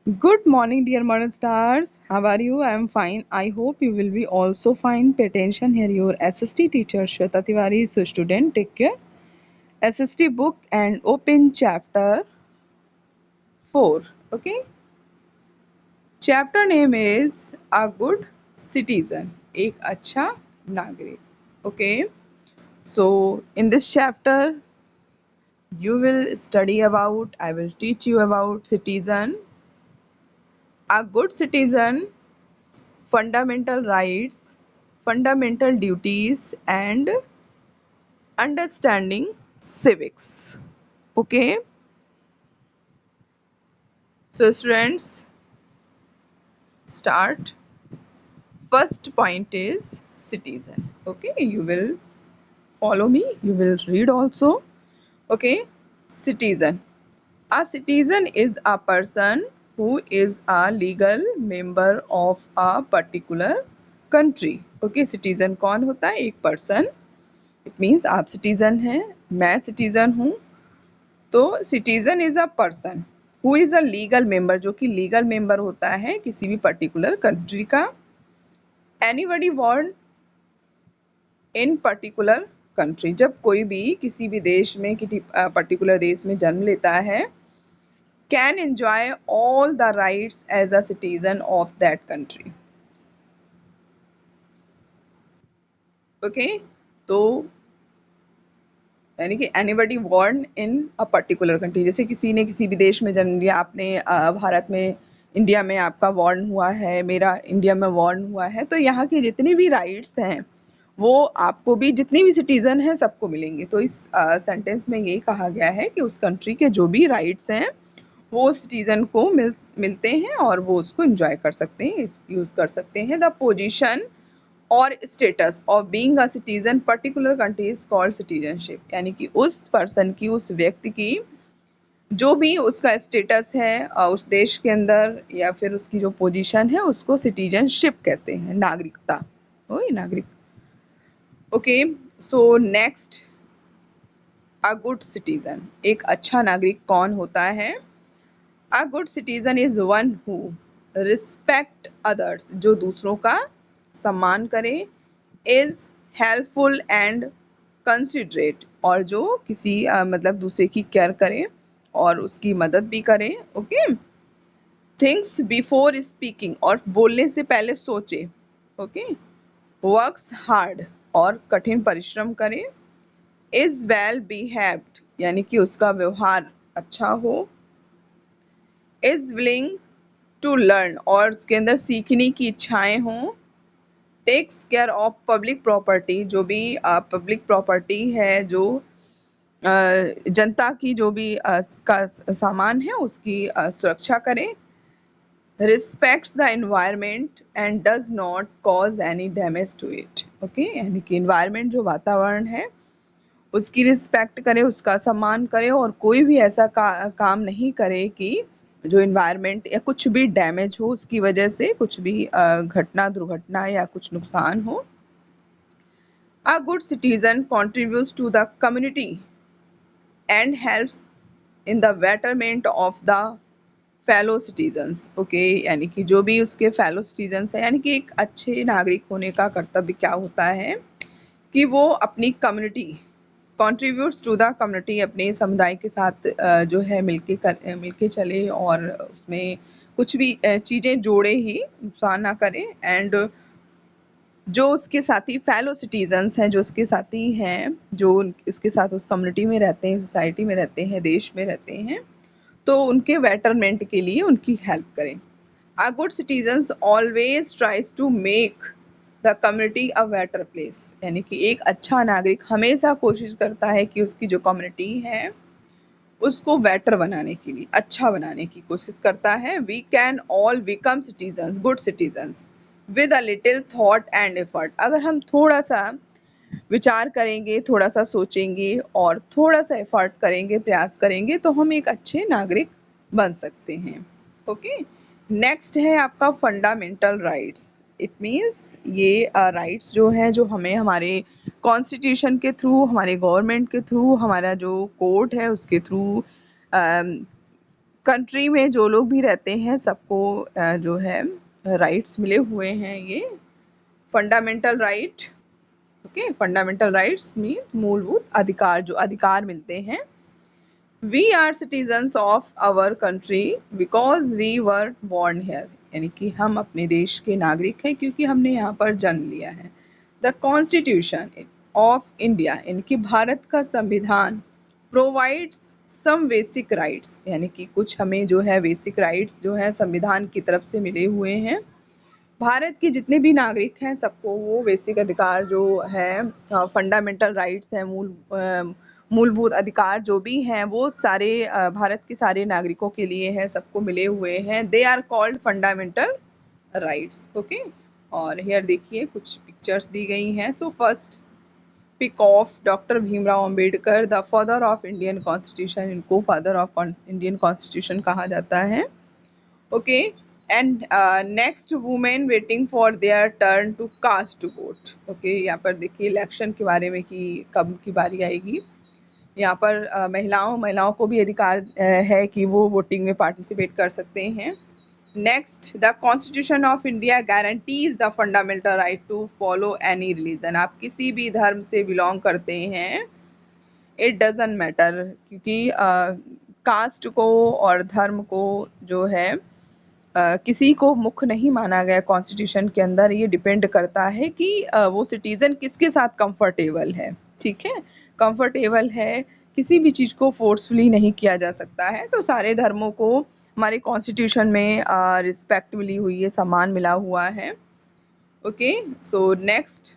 Good morning, dear modern stars. How are you? I am fine. I hope you will be also fine. Pay attention here. Your SST teacher Shweta Tiwari. So, student, take care. SST book and open chapter 4. Okay. Chapter name is A Good Citizen. एक अच्छा नागरिक. Okay. So, in this chapter, you will study about. I will teach you about citizen. A good citizen, fundamental rights, fundamental duties, and understanding civics. Okay, so students, start. First point is citizen. Okay, you will follow me, you will read also. Okay, citizen. A citizen is a person who is a legal member of a particular country. Okay, citizen कौन होता है? एक person. It means आप citizen हैं, मैं citizen हूँ. तो citizen is a person who is a legal member, जो कि लीगल मेंबर होता है किसी भी पर्टिकुलर कंट्री का. एनीबडी बॉर्न इन पर्टिकुलर कंट्री, जब कोई भी किसी भी देश में, किसी पर्टिकुलर देश में जन्म लेता है, can enjoy all the rights as a citizen of that country. Okay, तो यानी कि anybody born in a particular country, जैसे किसी ने किसी भी देश में जन्म लिया, आपने भारत में, इंडिया में आपका बॉर्न हुआ है, मेरा इंडिया में बॉर्न हुआ है, तो यहाँ की जितनी भी राइट्स हैं वो आपको भी, जितनी भी सिटीजन हैं सबको मिलेंगे. तो इस सेंटेंस में यही कहा गया है कि उस कंट्री के जो भी राइट्स हैं वो सिटीजन को मिलते हैं और वो उसको एंजॉय कर सकते हैं, यूज कर सकते हैं. द पोजीशन और status of being a citizen particular country is called citizenship, यानी कि उस पर्सन की, उस व्यक्ति की जो भी उसका स्टेटस है उस देश के अंदर, या फिर उसकी जो पोजीशन है, उसको सिटीजनशिप कहते हैं, नागरिकता. वही नागरिक. Okay, so next, a good citizen, एक अच्छा नागरिक कौन होता है? A good citizen is one who respect others, जो दूसरों का सम्मान करे, इज हेल्पफुल एंड कंसिडरेट, और जो किसी मतलब दूसरे की केयर करे और उसकी मदद भी करे. ओके, थिंक्स बिफोर स्पीकिंग, और बोलने से पहले सोचे. ओके, वर्क्स हार्ड, और कठिन परिश्रम करे. इज वेल बिहेव्ड, यानी कि उसका व्यवहार अच्छा हो. इज विलिंग टू लर्न, और उसके अंदर सीखने की इच्छाएं हों. Takes care of public property, जो भी पब्लिक प्रॉपर्टी है, जो जनता की जो भी का सामान है, उसकी सुरक्षा करें. Respects the environment and does not cause any damage to it. Okay, यानी कि एनवायरनमेंट, जो वातावरण है, उसकी रिस्पेक्ट करे, उसका सम्मान करे, और कोई भी ऐसा काम नहीं करे कि जो एनवायरनमेंट या कुछ भी डैमेज हो, उसकी वजह से कुछ भी घटना, दुर्घटना या कुछ नुकसान हो. A good citizen contributes to the community and helps in the betterment of the fellow citizens. Okay, यानी कि जो भी उसके fellow citizens हैं, यानी कि एक अच्छे नागरिक होने का कर्तव्य क्या होता है कि वो अपनी community, contributes to the community, अपने समुदाय के साथ जो है मिलके चले, और उसमें कुछ भी चीज़ें जोड़े ही, नुकसान ना करें. एंड जो उसके साथी फेलो सिटीजन्स हैं, जो उसके साथी हैं, जो उसके साथ उस कम्युनिटी में रहते हैं, सोसाइटी में रहते हैं, देश में रहते हैं, तो उनके बेटरमेंट के लिए उनकी हेल्प करें. A good citizens always tries to make the community a better place, यानी कि एक अच्छा नागरिक हमेशा कोशिश करता है कि उसकी जो कम्युनिटी है उसको बेटर बनाने के लिए, अच्छा बनाने की कोशिश करता है. We can all become citizens, good citizens, with a little thought and effort. अगर हम थोड़ा सा विचार करेंगे, थोड़ा सा सोचेंगे और थोड़ा सा एफर्ट करेंगे, प्रयास करेंगे, तो हम एक अच्छे नागरिक बन सकते हैं. ओके, नेक्स्ट है आपका फंडामेंटल राइट्स. इट मीन्स ये राइट्स जो हैं, जो हमें हमारे कॉन्स्टिट्यूशन के थ्रू, हमारे गवर्नमेंट के थ्रू, हमारा जो कोर्ट है उसके थ्रू कंट्री में जो लोग भी रहते हैं सबको जो है राइट्स मिले हुए हैं, ये fundamental right. Okay, fundamental rights mean मूलभूत अधिकार, जो अधिकार मिलते हैं। We are citizens of our country because we were born here, यानी कि हम अपने देश के नागरिक हैं क्योंकि हमने यहाँ पर जन्म लिया है। द कॉन्स्टिट्यूशन ऑफ इंडिया, यानी कि भारत का संविधान, प्रोवाइड्स सम बेसिक राइट्स, यानी कि कुछ हमें जो है बेसिक राइट्स जो है संविधान की तरफ से मिले हुए हैं। भारत के जितने भी नागरिक हैं सबको वो बेसिक अधिकार जो है, फंडामेंटल राइट्स हैं, मूलभूत अधिकार जो भी हैं वो सारे भारत के सारे नागरिकों के लिए हैं, सबको मिले हुए हैं। They are called fundamental rights. Okay, और हियर देखिए कुछ पिक्चर्स दी गई हैं। So first pic of doctor Bhimrao Ambedkar, the father of Indian constitution, इनको फादर ऑफ इंडियन कॉन्स्टिट्यूशन कहा जाता है। Okay, and next women waiting for their turn to cast vote. Okay, यहाँ पर देखिए इलेक्शन के बारे में कि कब की बारी आएगी। यहाँ पर महिलाओं को भी अधिकार है कि वो वोटिंग में पार्टिसिपेट कर सकते हैं। Next, the constitution of India guarantees the fundamental right to follow any religion. आप किसी भी धर्म से बिलोंग करते हैं, इट डजंट मैटर, क्योंकि कास्ट को और धर्म को जो है किसी को मुख्य नहीं माना गया कॉन्स्टिट्यूशन के अंदर। ये डिपेंड करता है कि वो सिटीजन किसके साथ कंफर्टेबल है। ठीक है, कंफर्टेबल है, किसी भी चीज़ को फोर्सफुली नहीं किया जा सकता है। तो सारे धर्मों को हमारे कॉन्स्टिट्यूशन में रिस्पेक्ट मिली हुई है, सम्मान मिला हुआ है। Okay, so next,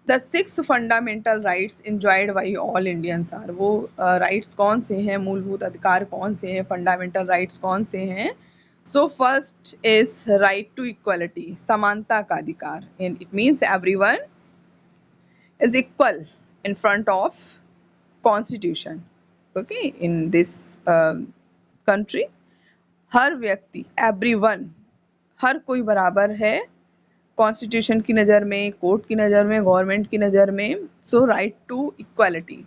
the 6 fundamental rights enjoyed by all Indians are. वो राइट्स कौन से हैं, मूलभूत अधिकार कौन से हैं, फंडामेंटल राइट्स कौन से हैं। So first is right to equality, समानता का अधिकार। And it means everyone is equal in front of constitution. Okay, in this country हर व्यक्ति, एवरीवन, हर कोई बराबर है कॉन्स्टिट्यूशन की नज़र में, कोर्ट की नज़र में, गवर्नमेंट की नज़र में। सो राइट टू इक्वालिटी,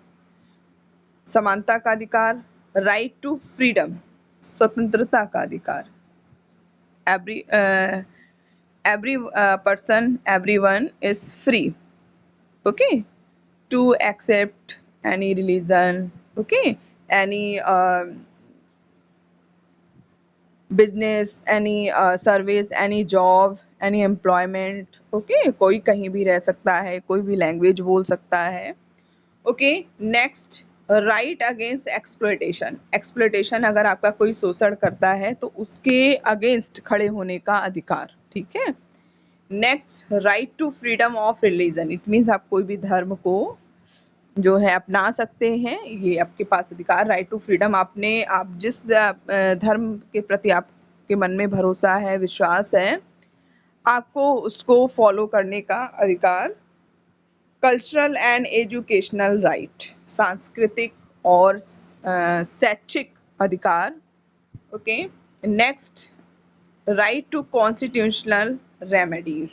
समानता का अधिकार। राइट टू फ्रीडम, स्वतंत्रता का अधिकार। Every person, everyone is free, okay, to accept any religion, okay, any business, any service, any job, any employment. Okay, कोई कहीं भी रह सकता है, कोई भी लैंग्वेज बोल सकता है। Okay, next, right against exploitation. Exploitation, अगर आपका कोई शोषण करता है तो उसके अगेंस्ट खड़े होने का अधिकार। ठीक है। Next, right to freedom of religion. It means आप कोई भी धर्म को जो है अपना सकते हैं, ये आपके पास अधिकार। राइट टू फ्रीडम, आप जिस धर्म के प्रति आपके मन में भरोसा है, विश्वास है, आपको उसको फॉलो करने का अधिकार। कल्चरल एंड एजुकेशनल राइट, सांस्कृतिक और शैक्षिक अधिकार। Okay, next, right to constitutional remedies.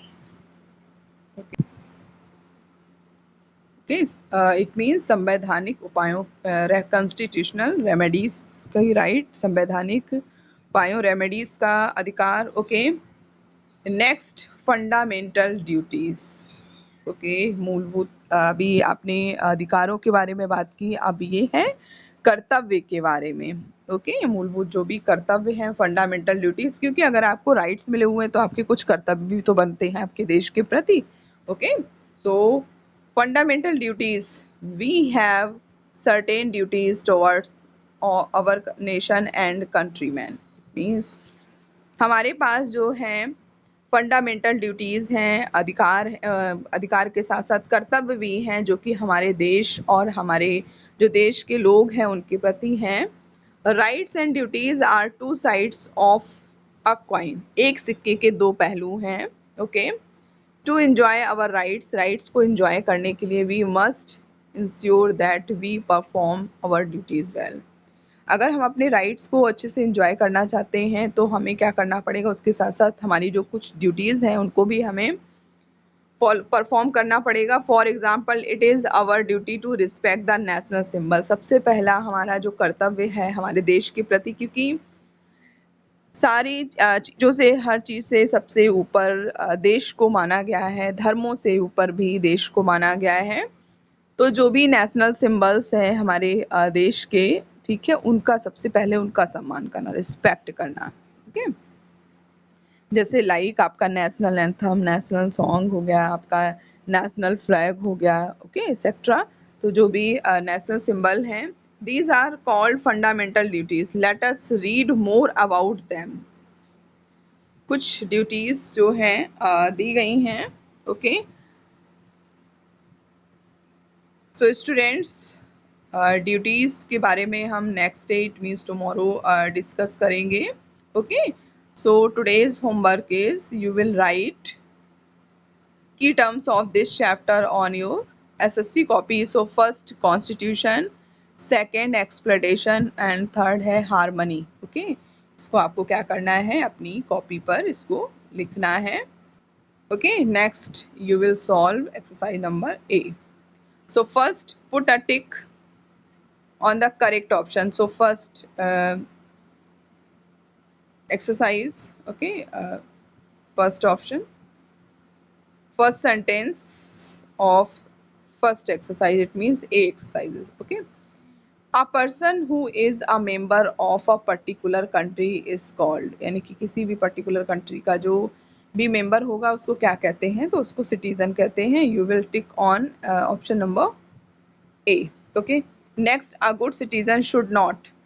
It means संवैधानिक उपायों, कॉन्स्टिट्यूशनल रेमेडीज का ही राइट, संवैधानिक उपायों, रेमेडीज का अधिकार। Okay, next, fundamental duties. Okay, मूलभूत, अभी आपने अधिकारों के बारे में बात की, अब ये है कर्तव्य के बारे में। ओके, मूलभूत जो भी कर्तव्य हैं, फंडामेंटल ड्यूटीज, क्योंकि अगर आपको राइट्स मिले हुए हैं तो आपके कुछ कर्तव्य भी तो बनते हैं आपके देश के प्रति। Okay, so fundamental duties, we have certain duties towards our nation and countrymen. means हमारे पास जो हैं फंडामेंटल ड्यूटीज़ हैं, अधिकार के साथ साथ कर्तव्य भी हैं जो कि हमारे देश और हमारे जो देश के लोग हैं उनके प्रति हैं। Rights and duties are two sides of a coin, एक सिक्के के दो पहलू हैं। Okay, to enjoy our rights, rights को एंजॉय करने के लिए we must ensure that we perform our duties well. अगर हम अपने राइट्स को अच्छे से एंजॉय करना चाहते हैं तो हमें क्या करना पड़ेगा, उसके साथ साथ हमारी जो कुछ ड्यूटीज़ हैं उनको भी हमें परफॉर्म करना पड़ेगा। For example, it is our duty to respect the national symbol. सबसे पहला हमारा जो कर्तव्य है हमारे देश के प्रति, क्योंकि सारी चीज़ों से, हर चीज़ से सबसे ऊपर देश को माना गया है, धर्मों से ऊपर भी देश को माना गया है। तो जो भी नेशनल सिंबल्स हैं हमारे देश के, ठीक है, उनका सबसे पहले उनका सम्मान करना, रिस्पेक्ट करना। ठीक है, जैसे लाइक आपका नेशनल एंथम, नेशनल सॉन्ग हो गया, आपका नेशनल फ्लैग हो गया, ओके एक्सेट्रा। तो जो भी नेशनल सिंबल हैं, these are called fundamental duties. Let us read more about them. कुछ ड्यूटीज जो हैं दी गई हैं, ओके। सो स्टूडेंट्स, ड्यूटीज के बारे में हम next day, it means tomorrow, discuss करेंगे, okay. So today's homework is you will write key terms of this chapter on your SSC copy. So first constitution, second exploitation and third है harmony. Okay, इसको आपको क्या करना है, अपनी copy पर इसको लिखना है. Okay, next you will solve exercise number A. So first put a tick on the correct option. So first exercise, okay, first option, first sentence of first exercise, it means A exercises, okay. A person who is a member of a particular country is called, यानी कि किसी भी particular country का जो भी member होगा उसको क्या कहते हैं, तो उसको citizen कहते हैं. You will tick on option number A, okay. Next, a good citizen should not,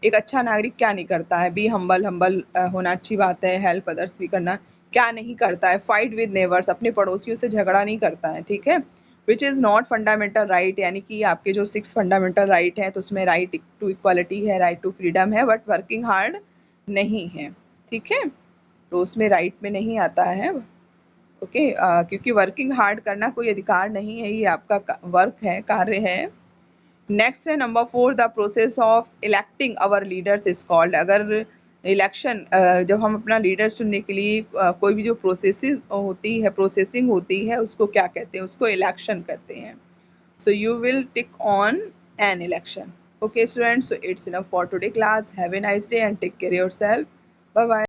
एक अच्छा नागरिक क्या नहीं करता है, बी हम्बल, हम्बल होना अच्छी बात है, हेल्प अदर्स भी करना, क्या नहीं करता है, फाइट विद नेबर्स, अपने पड़ोसियों से झगड़ा नहीं करता है, ठीक है. Which is not fundamental right, यानी कि आपके जो 6 फंडामेंटल राइट हैं तो उसमें राइट टू इक्वालिटी है, राइट टू फ्रीडम है, बट वर्किंग हार्ड नहीं है, ठीक है. तो उसमें राइट में नहीं आता है, ओके. क्योंकि वर्किंग हार्ड करना कोई अधिकार नहीं है, ये आपका वर्क है, कार्य है. नेक्स्ट है number 4, the process of electing our leaders is called. अगर इलेक्शन, जब हम अपना लीडर चुनने के लिए कोई भी जो प्रोसेसिंग होती है उसको क्या कहते हैं, उसको इलेक्शन कहते हैं. So you will tick on an election. Okay students, so it's enough for today class. Have a nice day and take care yourself. Bye bye.